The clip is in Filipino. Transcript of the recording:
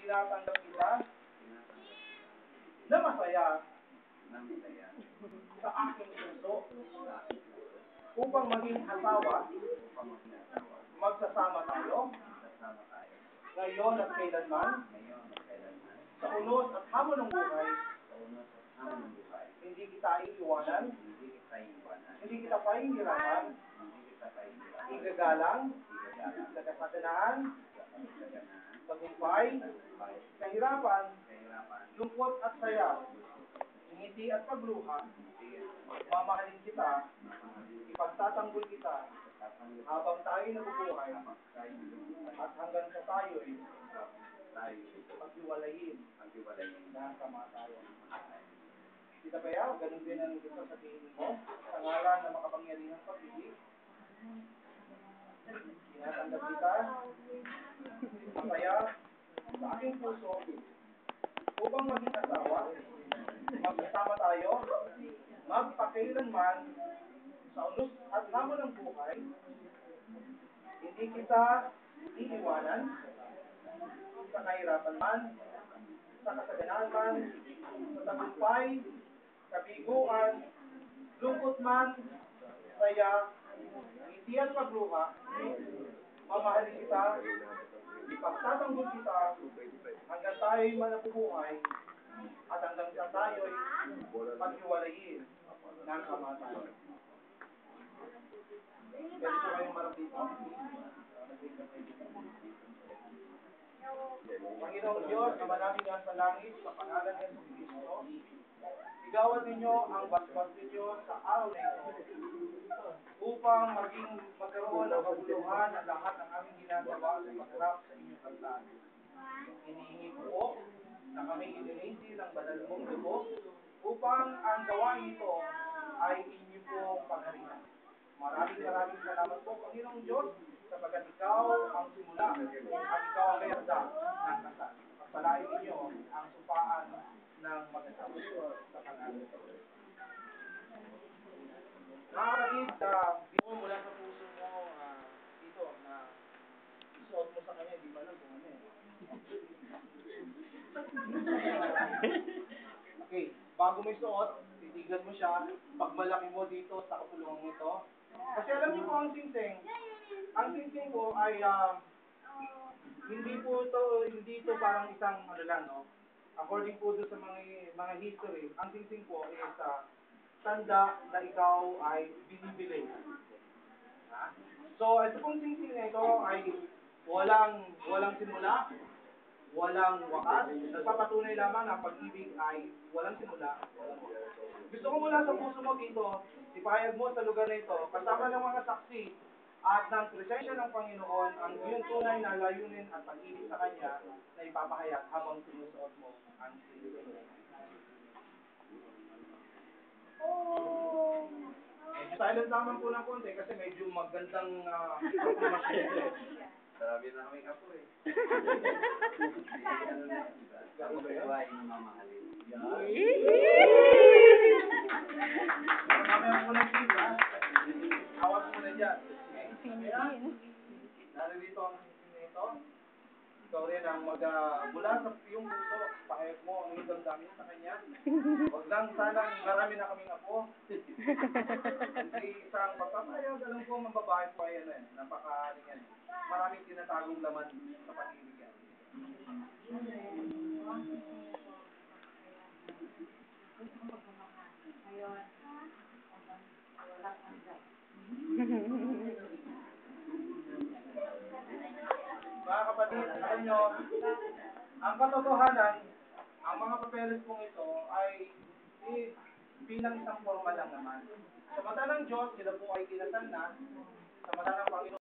tinatanggap kita na masaya sa aking puso upang maging asawa, magsasama tayo ngayon at kailanman sa unos at hamon ng buhay. Hindi kita iiwanan, hindi kita pahihirapan, igagalang sa kasaganaan, tagumpay, kahirapan, lungkot at saya, ngiti at pagluha, mamahalin kita, ipagtatanggol kita, habang tayo nabubuhay, at hanggang sa tayo'y maghiwalayin ng kamatayan. Kita ba yan? Ganun din ang gusto sabihin mo sa ngalan na makapangyarihang pag-ibig. Tinatanggap kita, masaya sa aking puso upang maging asawa, magsasama tayo, magpakailanman sa unos at hamon ng buhay. Hindi kita iiwanan sa kahirapan man, sa kasaganaan man, sa tagumpay, kabiguan, lungkot man, saya, ngiti at pagluha, mamahalin kita, ipagtatanggol kita, hanggang tayo'y manabubuhay, at hanggang sa tayo'y paghiwalayin ng kamatayan. Pwede ko kayong marap dito? Panginoong Diyos, na manaming nasa langit, sa pangalan ng Kristo, igawan ninyo ang basbas ninyo sa araw na ito upang magkaroon ng kabuluhan ng lahat ng aming ginagawa sa pagharap sa inyong altar. Hinihingi ko po na kami ilinisi ng banal mong dugo upang ang gawain ito ay inyo po pangharihan. Maraming salamat po, Panginoong Diyos, sapagkat ikaw ang simula at ikaw ang kayarda ng kasal. Pagpalain ninyo ang supaan ng mag-asawa sa pangalan. Nakakatid mo mula sa puso mo dito na isuot mo sa kanya, di ba lang kung ano eh. Okay, bago mo isuot, titigan mo siya, pagmalaki mo dito sa kapulungan ito. Kasi alam niyo po ang singsing po ay hindi ito parang isang ano lang, no? According po doon sa mga history, ang singsing po ay tanda na ikaw ay binibili. So, ito pong singsing na ito ay walang simula, walang wakas. Nagpapatunay lamang na pag-ibig ay walang simula, walang wakas. Gusto ko mula sa puso mo dito, ipahayag mo sa lugar na ito, kasama ng mga saksi at ng presensya ng Panginoon, ang iyong tunay na layunin at pag-ibig sa Kanya na ipapahayag habang sinusuot mo ang singsing. Silent naman po ng konti kasi medyo magandang Marami na kaming apo eh. Ako ba yun? Mamahalin. Mamaya mo na siya. Awas mo na dyan. Narito ang singsing na ito. Ikaw rin ang mula sa iyong puso, pahayag mo ang iyong damdamin sa Kanya. Huwag lang sanang marami na kaming apo. Hindi isang pagpapahayag, alam ko mababae po ay napakaling yan. Maraming tinatagong laman sa pag-ibig yan. Mga kapatid, alam nyo, ang katotohanan, ang mga papeles pong ito ay bilang isang formal lang naman. Sa mata ng Diyos, sila po ay kinasal na. Sa mata ng Panginoon,